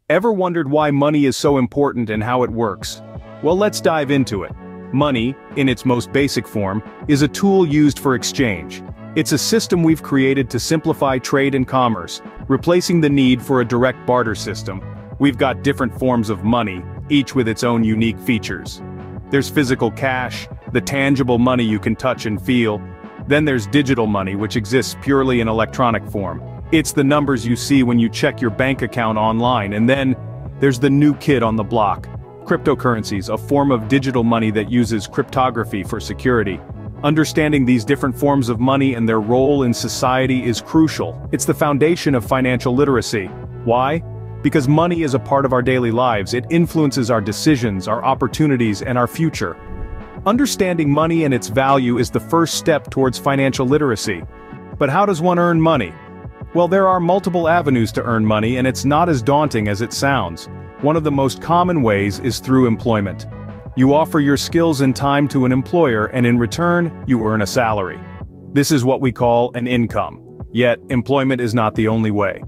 Ever wondered why money is so important and how it works? Well, let's dive into it. Money, in its most basic form, is a tool used for exchange. It's a system we've created to simplify trade and commerce, replacing the need for a direct barter system. We've got different forms of money, each with its own unique features. There's physical cash, the tangible money you can touch and feel. Then there's digital money, which exists purely in electronic form. It's the numbers you see when you check your bank account online. And then there's the new kid on the block. Cryptocurrencies, a form of digital money that uses cryptography for security. Understanding these different forms of money and their role in society is crucial. It's the foundation of financial literacy. Why? Because money is a part of our daily lives. It influences our decisions, our opportunities, and our future. Understanding money and its value is the first step towards financial literacy. But how does one earn money? Well, there are multiple avenues to earn money, and it's not as daunting as it sounds. One of the most common ways is through employment. You offer your skills and time to an employer, and in return, you earn a salary. This is what we call an income. Yet, employment is not the only way.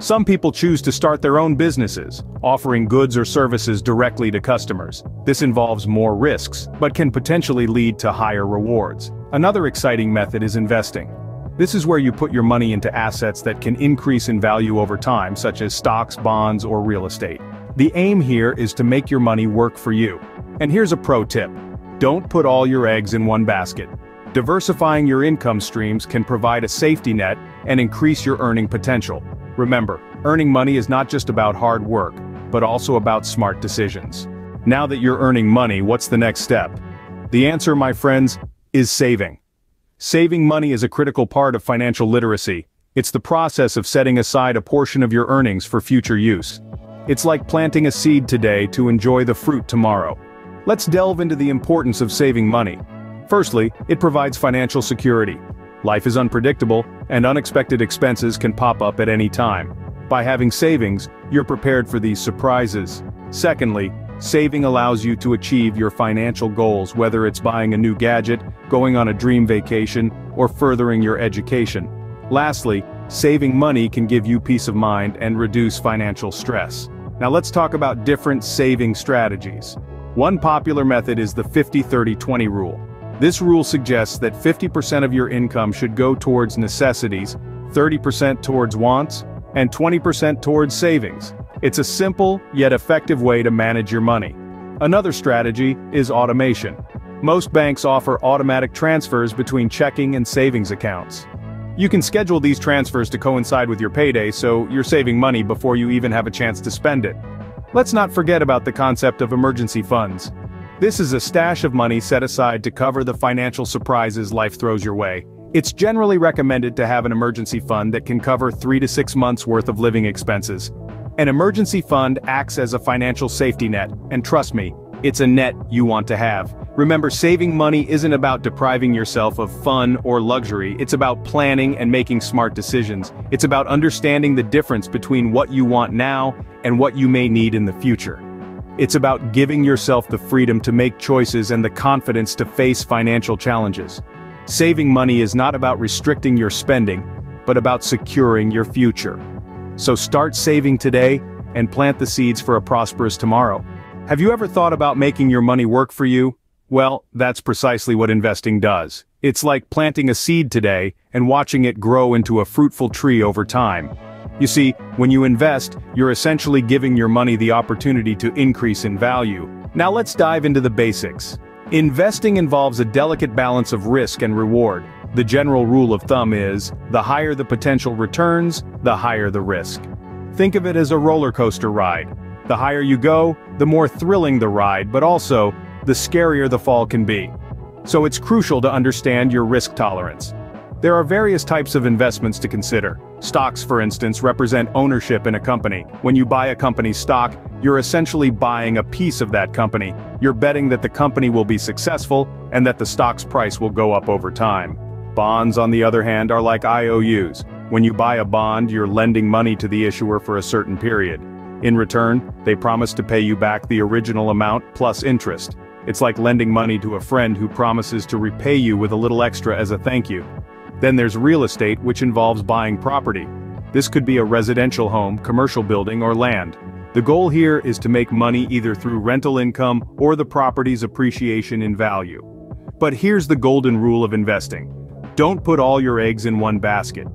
Some people choose to start their own businesses, offering goods or services directly to customers. This involves more risks, but can potentially lead to higher rewards. Another exciting method is investing. This is where you put your money into assets that can increase in value over time, such as stocks, bonds, or real estate. The aim here is to make your money work for you. And here's a pro tip. Don't put all your eggs in one basket. Diversifying your income streams can provide a safety net and increase your earning potential. Remember, earning money is not just about hard work, but also about smart decisions. Now that you're earning money, what's the next step? The answer, my friends, is saving. Saving money is a critical part of financial literacy. It's the process of setting aside a portion of your earnings for future use. It's like planting a seed today to enjoy the fruit tomorrow. Let's delve into the importance of saving money. Firstly, it provides financial security. Life is unpredictable, and unexpected expenses can pop up at any time. By having savings, you're prepared for these surprises. Secondly, saving allows you to achieve your financial goals, whether it's buying a new gadget, going on a dream vacation, or furthering your education. Lastly, saving money can give you peace of mind and reduce financial stress. Now let's talk about different saving strategies. One popular method is the 50-30-20 rule. This rule suggests that 50% of your income should go towards necessities, 30% towards wants, and 20% towards savings. It's a simple, yet effective way to manage your money. Another strategy is automation. Most banks offer automatic transfers between checking and savings accounts. You can schedule these transfers to coincide with your payday, so you're saving money before you even have a chance to spend it. Let's not forget about the concept of emergency funds. This is a stash of money set aside to cover the financial surprises life throws your way. It's generally recommended to have an emergency fund that can cover 3 to 6 months worth of living expenses. An emergency fund acts as a financial safety net, and trust me, it's a net you want to have. Remember, saving money isn't about depriving yourself of fun or luxury. It's about planning and making smart decisions. It's about understanding the difference between what you want now and what you may need in the future. It's about giving yourself the freedom to make choices and the confidence to face financial challenges. Saving money is not about restricting your spending, but about securing your future. So start saving today and plant the seeds for a prosperous tomorrow. Have you ever thought about making your money work for you? Well, that's precisely what investing does. It's like planting a seed today and watching it grow into a fruitful tree over time. You see, when you invest, you're essentially giving your money the opportunity to increase in value. Now let's dive into the basics. Investing involves a delicate balance of risk and reward. The general rule of thumb is, the higher the potential returns, the higher the risk. Think of it as a roller coaster ride. The higher you go, the more thrilling the ride, but also, the scarier the fall can be. So it's crucial to understand your risk tolerance. There are various types of investments to consider. Stocks, for instance, represent ownership in a company. When you buy a company's stock, you're essentially buying a piece of that company. You're betting that the company will be successful and that the stock's price will go up over time. Bonds, on the other hand, are like IOUs. When you buy a bond, you're lending money to the issuer for a certain period. In return, they promise to pay you back the original amount plus interest. It's like lending money to a friend who promises to repay you with a little extra as a thank you. Then there's real estate, which involves buying property. This could be a residential home, commercial building, or land. The goal here is to make money either through rental income or the property's appreciation in value. But here's the golden rule of investing. Don't put all your eggs in one basket.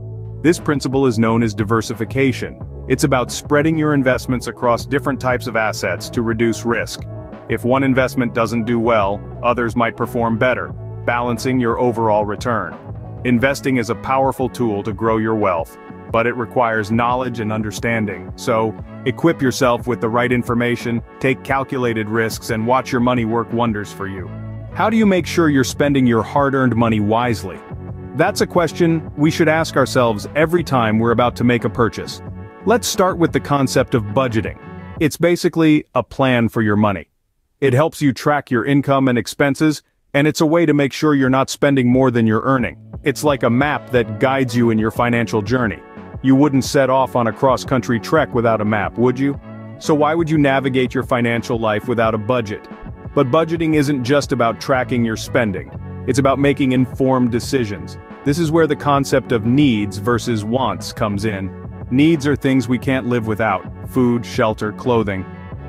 This principle is known as diversification. It's about spreading your investments across different types of assets to reduce risk. If one investment doesn't do well, others might perform better, balancing your overall return. Investing is a powerful tool to grow your wealth, but it requires knowledge and understanding. So, equip yourself with the right information, take calculated risks, and watch your money work wonders for you. How do you make sure you're spending your hard-earned money wisely? That's a question we should ask ourselves every time we're about to make a purchase. Let's start with the concept of budgeting. It's basically a plan for your money. It helps you track your income and expenses, and it's a way to make sure you're not spending more than you're earning. It's like a map that guides you in your financial journey. You wouldn't set off on a cross-country trek without a map, would you? So why would you navigate your financial life without a budget? But budgeting isn't just about tracking your spending. It's about making informed decisions. This is where the concept of needs versus wants comes in. Needs are things we can't live without: food, shelter, clothing.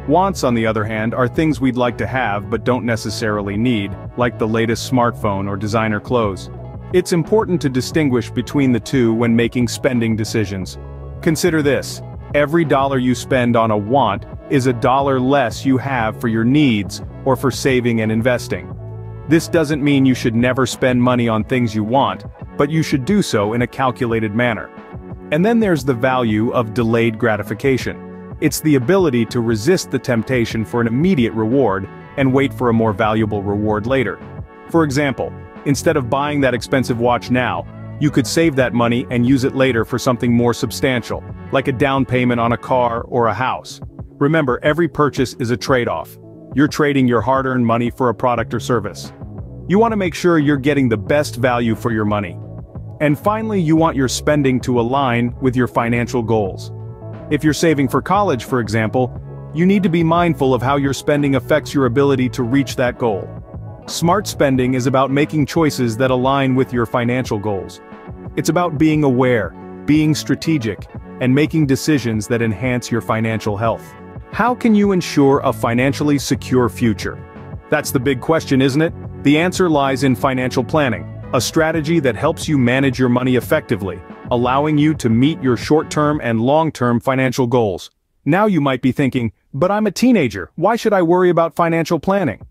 Wants, on the other hand, are things we'd like to have but don't necessarily need, like the latest smartphone or designer clothes. It's important to distinguish between the two when making spending decisions. Consider this: every dollar you spend on a want is a dollar less you have for your needs or for saving and investing. This doesn't mean you should never spend money on things you want, but you should do so in a calculated manner. And then there's the value of delayed gratification. It's the ability to resist the temptation for an immediate reward and wait for a more valuable reward later. For example, instead of buying that expensive watch now, you could save that money and use it later for something more substantial, like a down payment on a car or a house. Remember, every purchase is a trade-off. You're trading your hard-earned money for a product or service. You want to make sure you're getting the best value for your money. And finally, you want your spending to align with your financial goals. If you're saving for college, for example, you need to be mindful of how your spending affects your ability to reach that goal. Smart spending is about making choices that align with your financial goals. It's about being aware, being strategic, and making decisions that enhance your financial health. How can you ensure a financially secure future? That's the big question, isn't it? The answer lies in financial planning, a strategy that helps you manage your money effectively, allowing you to meet your short-term and long-term financial goals. Now you might be thinking, but I'm a teenager, why should I worry about financial planning?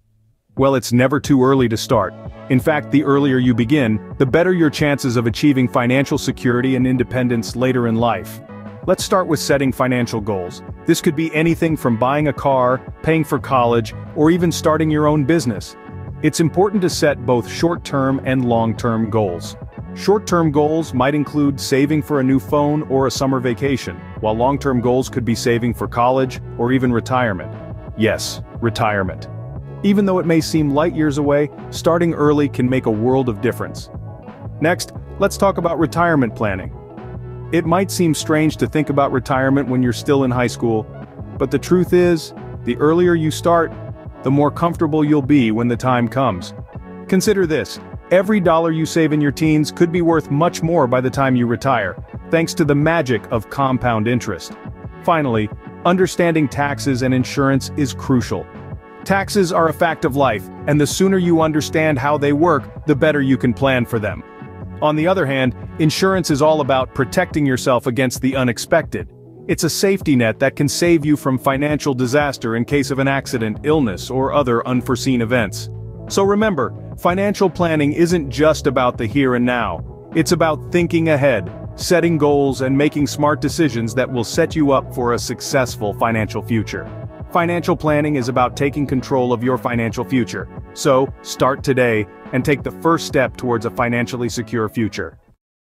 Well, it's never too early to start. In fact, the earlier you begin, the better your chances of achieving financial security and independence later in life. Let's start with setting financial goals. This could be anything from buying a car, paying for college, or even starting your own business. It's important to set both short-term and long-term goals. Short-term goals might include saving for a new phone or a summer vacation, while long-term goals could be saving for college or even retirement. Yes, retirement. Even though it may seem light years away, starting early can make a world of difference. Next, let's talk about retirement planning. It might seem strange to think about retirement when you're still in high school, but the truth is, the earlier you start, the more comfortable you'll be when the time comes. Consider this: every dollar you save in your teens could be worth much more by the time you retire, thanks to the magic of compound interest. Finally, understanding taxes and insurance is crucial. Taxes are a fact of life, and the sooner you understand how they work, the better you can plan for them. On the other hand, insurance is all about protecting yourself against the unexpected. It's a safety net that can save you from financial disaster in case of an accident, illness, or other unforeseen events. So remember, financial planning isn't just about the here and now. It's about thinking ahead, setting goals, and making smart decisions that will set you up for a successful financial future. Financial planning is about taking control of your financial future. So, start today and take the first step towards a financially secure future.